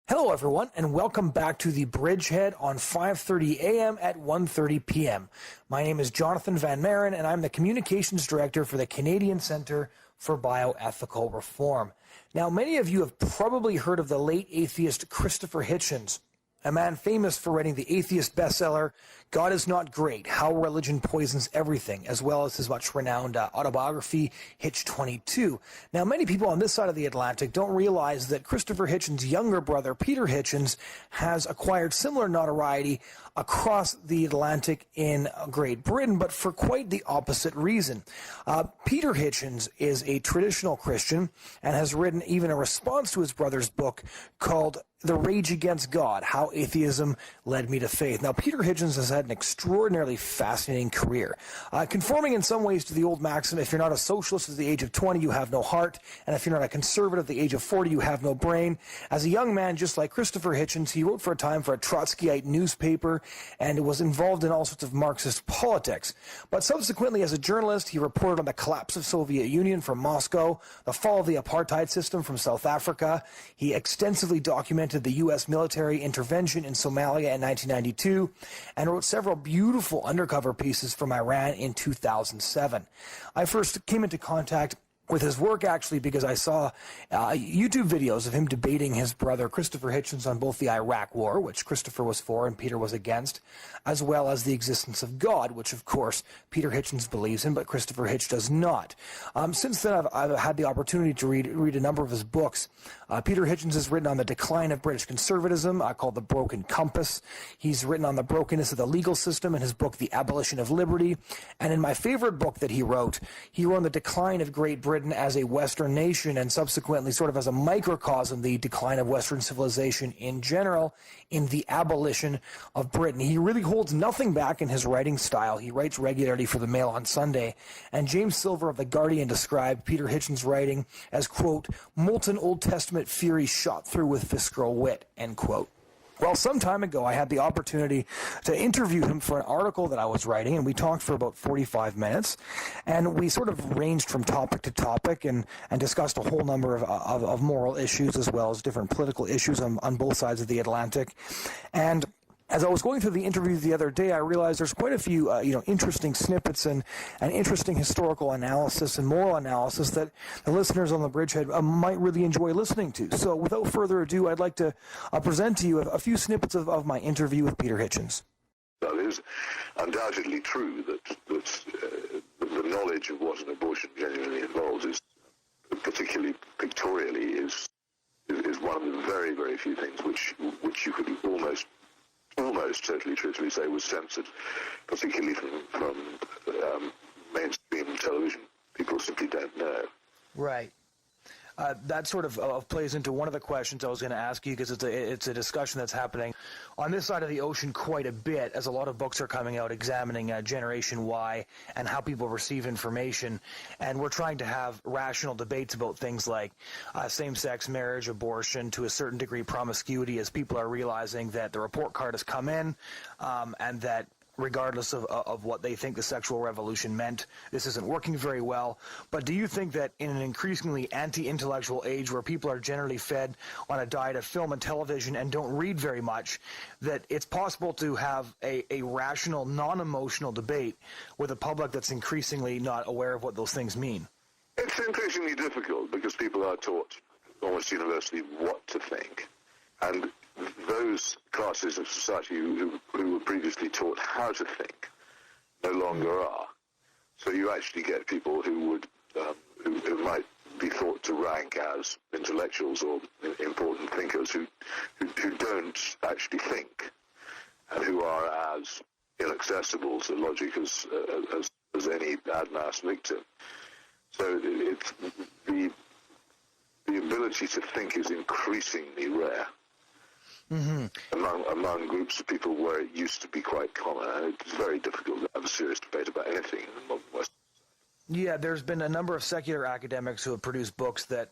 Hello, everyone, and welcome back to the Bridgehead on 5:30 a.m. at 1:30 p.m. My name is Jonathon Van Maren, and I'm the Communications Director for the Canadian Centre for Bioethical Reform. Now, many of you have probably heard of the late atheist Peter Hitchens, a man famous for writing the atheist bestseller, God is Not Great, How Religion Poisons Everything, as well as his much renowned autobiography, Hitch 22. Now, many people on this side of the Atlantic don't realize that Christopher Hitchens' younger brother, Peter Hitchens, has acquired similar notoriety across the Atlantic in Great Britain, but for quite the opposite reason. Peter Hitchens is a traditional Christian and has written even a response to his brother's book called The Rage Against God, How Atheism Led Me to Faith. Now, Peter Hitchens has had an extraordinarily fascinating career, conforming in some ways to the old maxim, if you're not a socialist at the age of 20, you have no heart, and if you're not a conservative at the age of 40, you have no brain. As a young man, just like Christopher Hitchens, he wrote for a time for a Trotskyite newspaper and was involved in all sorts of Marxist politics. But subsequently, as a journalist, he reported on the collapse of Soviet Union from Moscow, the fall of the apartheid system from South Africa. He extensively documented the U.S. military intervention in Somalia in 1992 and wrote several beautiful undercover pieces from Iran in 2007. I first came into contact with his work, actually, because I saw YouTube videos of him debating his brother Christopher Hitchens on both the Iraq War, which Christopher was for and Peter was against, as well as the existence of God, which, of course, Peter Hitchens believes in, but Christopher Hitch does not. Since then, I've had the opportunity to read a number of his books. Peter Hitchens has written on the decline of British conservatism, called The Broken Compass. He's written on the brokenness of the legal system in his book, The Abolition of Liberty. And in my favorite book that he wrote on the decline of Great Britain as a Western nation and subsequently sort of as a microcosm, the decline of Western civilization in general, in The Abolition of Britain. He really holds nothing back in his writing style. He writes regularly for the Mail on Sunday, and James Silver of The Guardian described Peter Hitchens' writing as, quote, molten Old Testament fury shot through with visceral wit, end quote. Well, some time ago, I had the opportunity to interview him for an article that I was writing, and we talked for about 45 minutes, and we sort of ranged from topic to topic and discussed a whole number of moral issues as well as different political issues on both sides of the Atlantic. And as I was going through the interview the other day, I realized there's quite a few, interesting snippets and interesting historical analysis and moral analysis that the listeners on the Bridgehead might really enjoy listening to. So, without further ado, I'd like to present to you a few snippets of my interview with Peter Hitchens. Well, it is undoubtedly true that the knowledge of what an abortion genuinely involves is, particularly pictorially, is one of the very, very few things which you could almost totally truthfully say was censored, particularly from mainstream television. People simply don't know. Right. That sort of plays into one of the questions I was going to ask you, because it's a discussion that's happening on this side of the ocean quite a bit, as a lot of books are coming out examining Generation Y and how people receive information, and we're trying to have rational debates about things like same-sex marriage, abortion, to a certain degree promiscuity, as people are realizing that the report card has come in and that regardless of what they think the sexual revolution meant, this isn't working very well. But do you think that in an increasingly anti-intellectual age where people are generally fed on a diet of film and television and don't read very much, that it's possible to have a rational, non-emotional debate with a public that's increasingly not aware of what those things mean? It's increasingly difficult because people are taught almost universally what to think. And those classes of society who were previously taught how to think no longer are. So you actually get people who might be thought to rank as intellectuals or important thinkers who don't actually think and who are as inaccessible to logic as any ad mass victim. So it's the ability to think is increasingly rare. Mm-hmm. Among groups of people where it used to be quite common, and it's very difficult to have a serious debate about anything in the modern West. Yeah, there's been a number of secular academics who have produced books that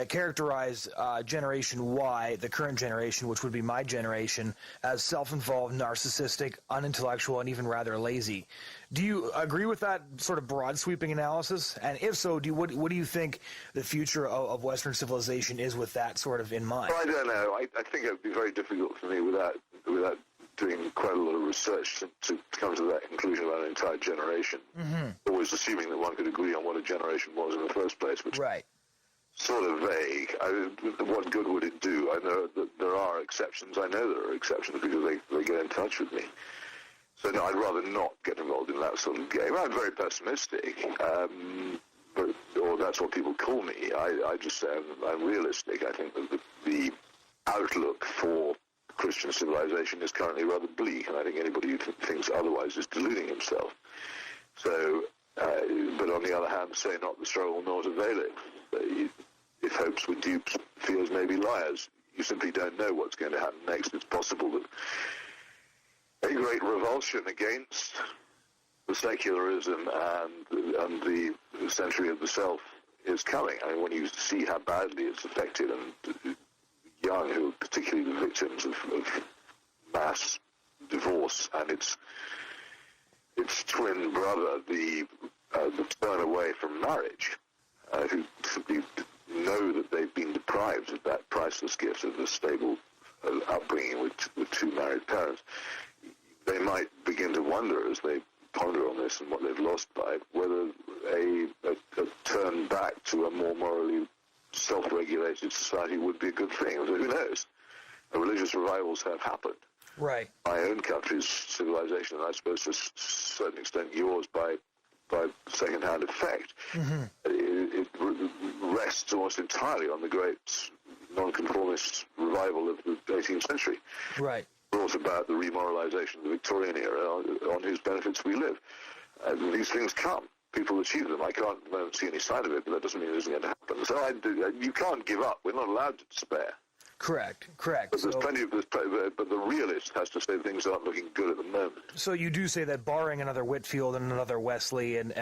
characterize Generation Y, the current generation, which would be my generation, as self-involved, narcissistic, unintellectual, and even rather lazy. Do you agree with that sort of broad sweeping analysis? And if so, what do you think the future of Western civilization is with that sort of in mind? Well, I don't know. I think it would be very difficult for me without doing quite a lot of research to come to that conclusion about an entire generation. Always assuming that one could agree on what a generation was in the first place, which right. sort of vague. What good would it do? I know that there are exceptions. I know there are exceptions because they get in touch with me. So no, I'd rather not get involved in that sort of game. I'm very pessimistic, or that's what people call me. I just say I'm realistic. I think that the outlook for Christian civilization is currently rather bleak, and I think anybody who thinks otherwise is deluding himself. So, but on the other hand, say not the struggle nor to avail it. If hopes were dupes, fears may be liars. You simply don't know what's going to happen next. It's possible that a great revulsion against the secularism and the century of the self is coming. I mean, when you see how badly it's affected and young, who are particularly the victims of mass divorce and its twin brother, the turn away from marriage, who simply know that they've been deprived of that priceless gift of a stable upbringing with two married parents. They might begin to wonder as they ponder on this and what they've lost by it, whether a turn back to a more morally self-regulated society would be a good thing. Who knows? Religious revivals have happened. Right. My own country's civilization, and I suppose to a certain extent yours by second-hand effect, it rests almost entirely on the great nonconformist revival of the 18th century. Right. Brought about the remoralization of the Victorian era on whose benefits we live. These things come. People achieve them. I can't see any sign of it, but that doesn't mean it isn't going to happen. So you can't give up. We're not allowed to despair. Correct. But there's plenty of, but the realist has to say things aren't looking good at the moment. So you do say that barring another Whitfield and another Wesley and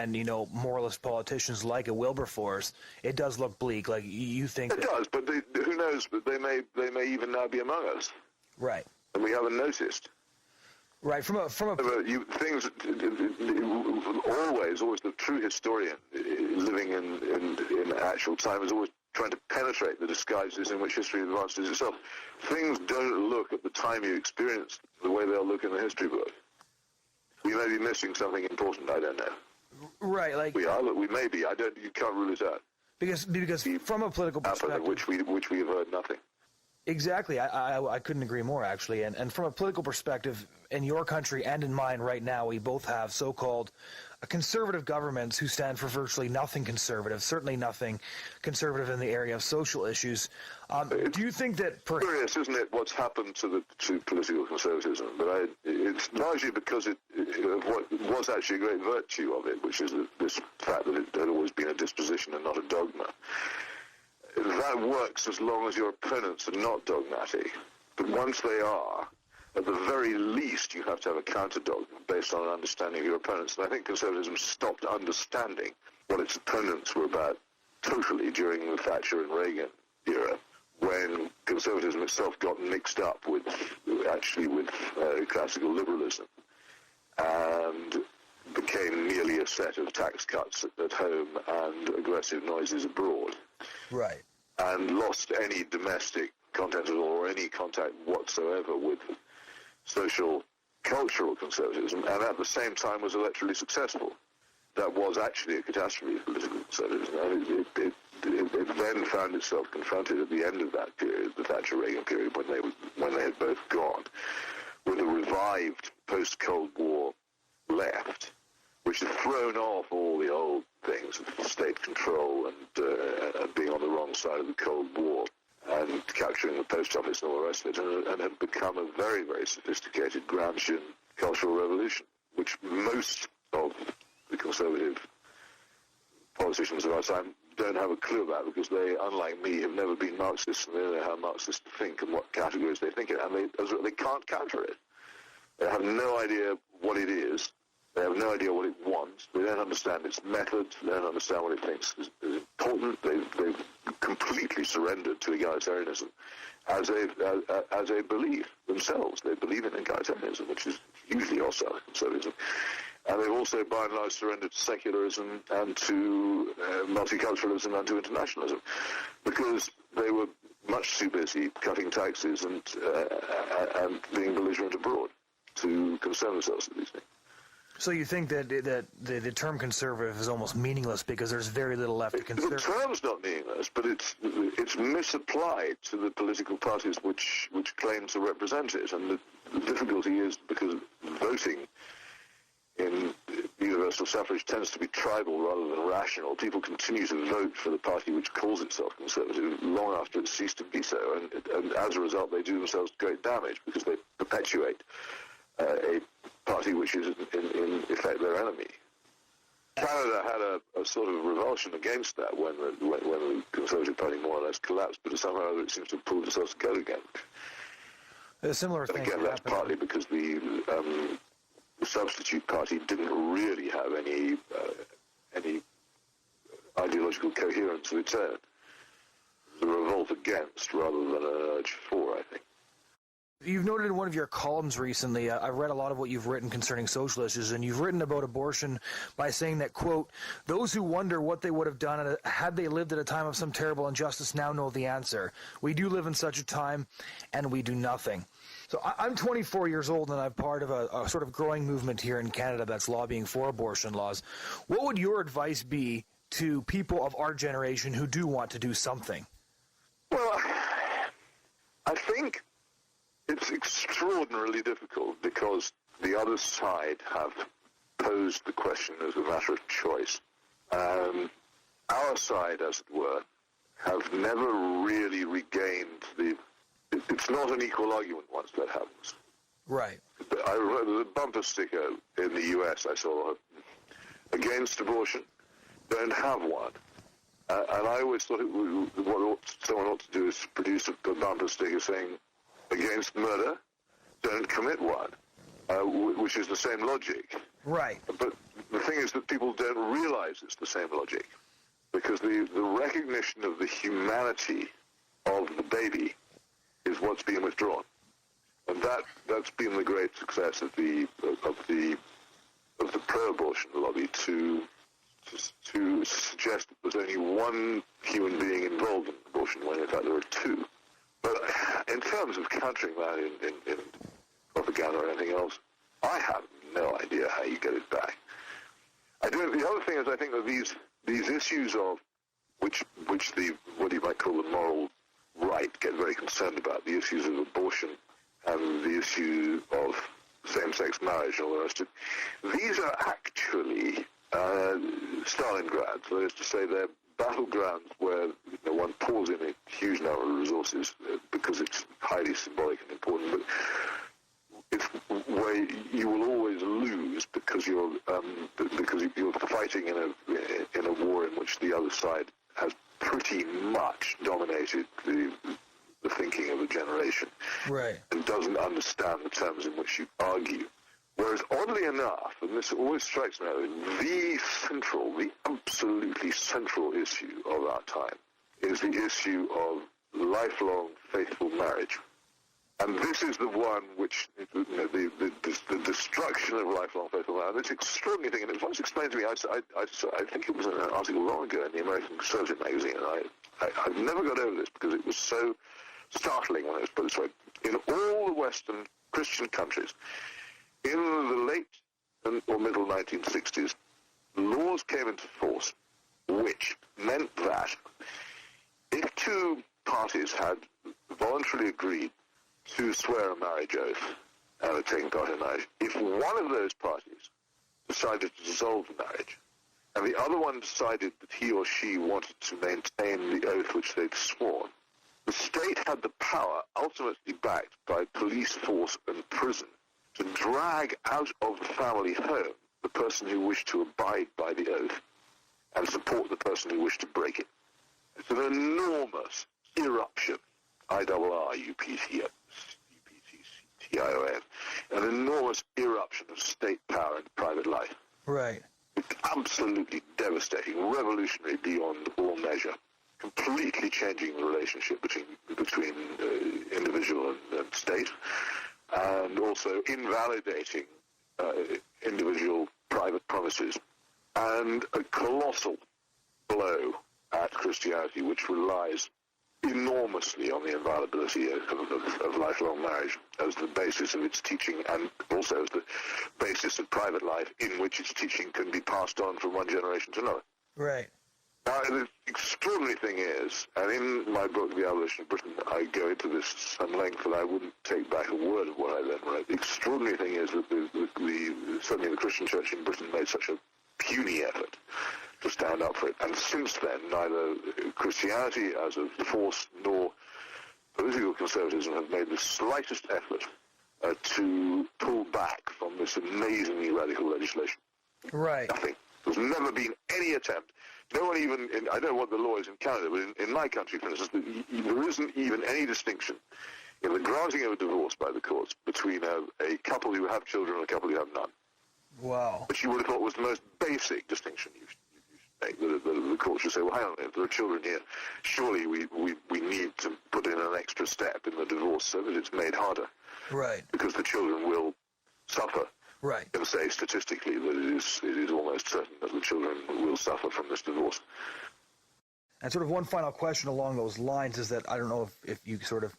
moralist politicians like a Wilberforce, it does look bleak. Like you think it does, but who knows? But they may even now be among us. Right. And we haven't noticed. Right, from a things always the true historian living in actual time is always trying to penetrate the disguises in which history advances itself. Things don't look at the time you experience the way they'll look in the history book. We may be missing something important. I don't know. Right, like we are. We may be. You can't rule it out. Because from a political perspective, which we have heard nothing. Exactly. I couldn't agree more, actually. And from a political perspective, in your country and in mine right now, we both have so-called conservative governments who stand for virtually nothing conservative, certainly nothing conservative in the area of social issues. Do you think that... It's curious, isn't it, what's happened to political conservatism? But it's largely because of what was actually a great virtue of it, which is this fact that it had always been a disposition and not a dogma. That works as long as your opponents are not dogmatic. But once they are, at the very least, you have to have a counter-dogma based on an understanding of your opponents. And I think conservatism stopped understanding what its opponents were about totally during the Thatcher and Reagan era, when conservatism itself got mixed up with classical liberalism and became merely a set of tax cuts at home and aggressive noises abroad. Right. And lost any domestic content at all, or any contact whatsoever with social, cultural conservatism, and at the same time was electorally successful. That was actually a catastrophe for political conservatism. It then found itself confronted at the end of that period, the Thatcher-Reagan period, when they had both gone, with a revived post-Cold War left, which had thrown off all the old things of state control and being on the wrong side of the Cold War and capturing the post office and all the rest of it, and had become a very, very sophisticated Gramscian cultural revolution, which most of the conservative politicians of our time don't have a clue about, because they, unlike me, have never been Marxists, and they don't know how Marxists think and what categories they think in, and they can't counter it. They have no idea what it is, They have no idea what it wants. They don't understand its methods. They don't understand what it thinks is important. They've completely surrendered to egalitarianism as a belief themselves. They believe in egalitarianism, which is hugely hostile to conservatism. And they've also, by and large, surrendered to secularism and to multiculturalism and to internationalism, because they were much too busy cutting taxes and being belligerent abroad to concern themselves with these things. So you think that the term conservative is almost meaningless because there's very little left to consider? The term's not meaningless, but it's misapplied to the political parties which claim to represent it. And the difficulty is because voting in universal suffrage tends to be tribal rather than rational. People continue to vote for the party which calls itself conservative long after it's ceased to be so. And as a result, they do themselves great damage because they perpetuate a party which is in effect their enemy. Canada had a sort of revulsion against that when the Conservative Party more or less collapsed, but somehow it seems to have pulled itself together again. A similar thing. And again, that's partly because the substitute party didn't really have any ideological coherence of its own. It was a revolt against rather than an urge for, I think. You've noted in one of your columns recently, I've read a lot of what you've written concerning social issues, and you've written about abortion by saying that, quote, those who wonder what they would have done had they lived at a time of some terrible injustice now know the answer. We do live in such a time, and we do nothing. So I'm 24 years old, and I'm part of a sort of growing movement here in Canada that's lobbying for abortion laws. What would your advice be to people of our generation who do want to do something? Well, I think it's extraordinarily difficult because the other side have posed the question as a matter of choice. Our side, as it were, have never really regained it's not an equal argument once that happens. Right. I remember the bumper sticker in the U.S. I saw against abortion, don't have one. And I always thought what someone ought to do is produce a bumper sticker saying, against murder, don't commit one, which is the same logic. Right. But the thing is that people don't realize it's the same logic, because the recognition of the humanity of the baby is what's being withdrawn. And that's been the great success of the pro-abortion lobby to suggest that there's only one human being involved in abortion when in fact there are two. But in terms of countering that in propaganda or anything else, I have no idea how you get it back. The other thing is, I think that these issues of which the what you might call the moral right get very concerned about, the issues of abortion and the issue of same-sex marriage and all the rest of it, these are actually Stalingrad. That is to say, they're battlegrounds where one pours in a huge number of resources because it's highly symbolic and important, but it's where you will always lose because you're fighting in a war in which the other side has pretty much dominated the thinking of a generation, right, and doesn't understand the terms in which you argue. Whereas, oddly enough, and this always strikes me, the absolutely central issue of our time is the issue of lifelong faithful marriage. And this is the one which, the destruction of lifelong faithful marriage, this extraordinary thing, and it was once explained to me, I think it was in an article long ago in the American Conservative magazine, and I've never got over this because it was so startling when it was put this way. In all the Western Christian countries, in the late or middle 1960s, laws came into force which meant that if two parties had voluntarily agreed to swear a marriage oath and had taken part in marriage, if one of those parties decided to dissolve the marriage and the other one decided that he or she wanted to maintain the oath which they'd sworn, the state had the power, ultimately backed by police force and prison, to drag out of the family home the person who wished to abide by the oath and support the person who wished to break it. It's an enormous eruption, IRRUPTTION, an enormous eruption of state power in private life. devastating, revolutionary beyond all measure, completely changing the relationship between individual and state, and also invalidating individual private promises, and a colossal blow at Christianity, which relies enormously on the inviolability of lifelong marriage as the basis of its teaching, and also as the basis of private life in which its teaching can be passed on from one generation to another. Right. Now, the extraordinary thing is, and in my book, The Abolition of Britain, I go into this at some length, and I wouldn't take back a word of what I then wrote. The extraordinary thing is that certainly the Christian Church in Britain made such a puny effort to stand up for it. And since then, neither Christianity as a force nor political conservatism have made the slightest effort to pull back from this amazingly radical legislation. Right. Nothing. There's never been any attempt. No one even, I don't know what the law is in Canada, but in my country, for instance, there isn't even any distinction in the granting of a divorce by the courts between a couple who have children and a couple who have none. Wow. Which you would have thought was the most basic distinction you should make. The court should say, well, hang on, if there are children here, surely we need to put in an extra step in the divorce so that it's made harder. Right. Because the children will suffer. Right. And say statistically that it is almost certain that the children will suffer from this divorce. And sort of one final question along those lines is that I don't know if you sort of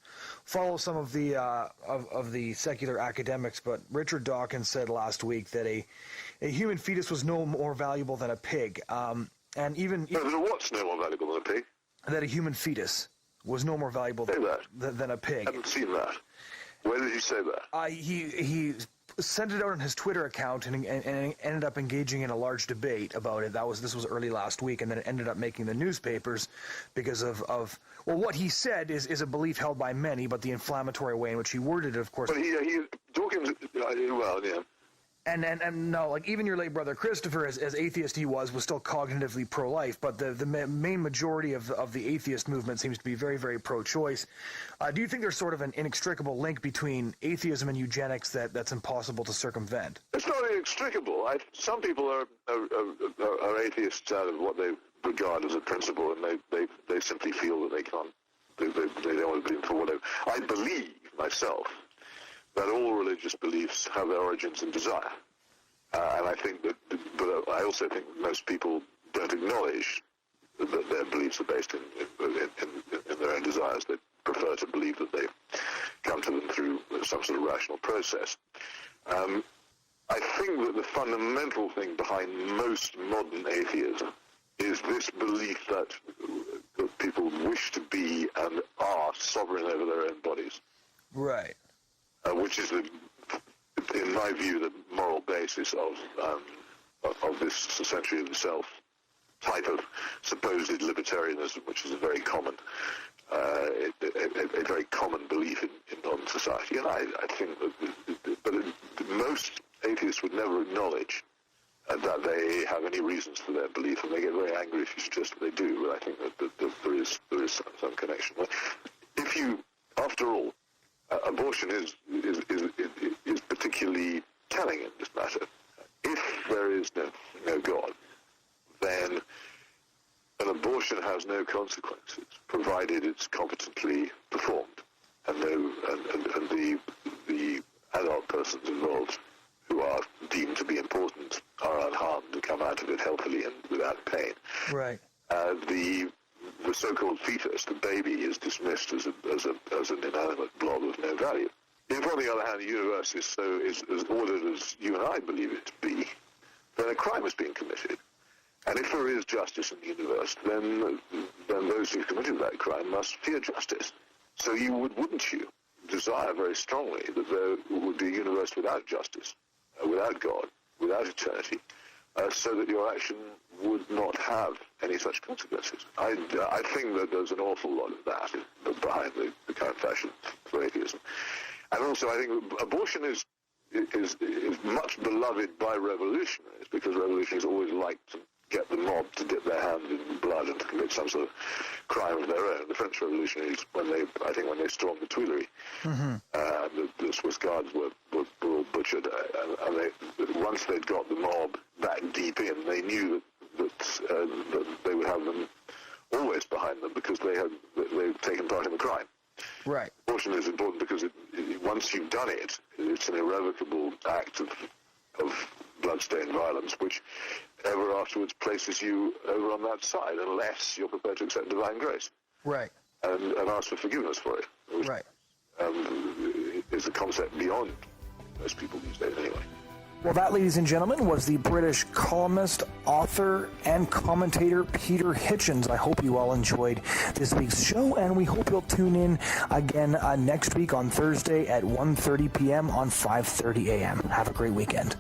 follow some of the of the secular academics, but Richard Dawkins said last week that a human fetus was no more valuable than a pig, and even what's no more valuable than a pig? That a human fetus was no more valuable than a pig. I haven't seen that. Where did he say that? He sent it out on his Twitter account and ended up engaging in a large debate about it. This was early last week, and then it ended up making the newspapers because of what he said is a belief held by many, but the inflammatory way in which he worded it, of course. But Dawkins, well, yeah. And no, like even your late brother Christopher, as atheist he was still cognitively pro-life, but the main majority of the atheist movement seems to be very, very pro-choice. Do you think there's sort of an inextricable link between atheism and eugenics that's impossible to circumvent? It's not inextricable. Some people are atheists out of what they regard as a principle, and they simply feel that they can't. They don't want to believe for whatever. I believe myself that all religious beliefs have their origins in desire. And I think but I also think most people don't acknowledge that their beliefs are based in their own desires. They prefer to believe that they come to them through some sort of rational process. I think that the fundamental thing behind most modern atheism is this belief that people wish to be and are sovereign over their own bodies. Right. Which is, in my view, the moral basis of this century of the self type of supposed libertarianism, which is a very common belief in modern society. And I think that most atheists would never acknowledge that they have any reasons for their belief, and they get very angry if you suggest that they do. But I think that there is some connection. If you, after all, abortion is particularly telling in this matter. If there is no God, then an abortion has no consequences, provided it's competently performed, and the adult persons involved who are deemed to be important are unharmed and come out of it healthily and without pain. Right. The so-called fetus, the baby, is dismissed as an inanimate blob of no value. If, on the other hand, the universe is as ordered as you and I believe it to be, then a crime has been committed. And if there is justice in the universe, then those who committed that crime must fear justice. So wouldn't you desire very strongly that there would be a universe without justice, without God, without eternity, so that your action would not have any such consequences? I think that there's an awful lot of that behind the current fashion for atheism. And also I think abortion is much beloved by revolutionaries, because revolutionaries always like to get the mob to dip their hand in blood and to commit some sort of crime of their own. The French revolutionaries, when they stormed the Tuileries, the Swiss guards were all butchered, and once they'd got the mob that deep in, they knew that that they would have them always behind them because they've taken part in the crime. Right. Caution is important because once you've done it, it's an irrevocable act of bloodstained violence, which ever afterwards places you over on that side, unless you're prepared to accept divine grace. Right. And ask for forgiveness for it. Which, right. Is a concept beyond most people these days anyway. Well, that, ladies and gentlemen, was the British columnist, author, and commentator Peter Hitchens. I hope you all enjoyed this week's show, and we hope you'll tune in again next week on Thursday at 1:30 p.m. on 5:30 a.m. Have a great weekend.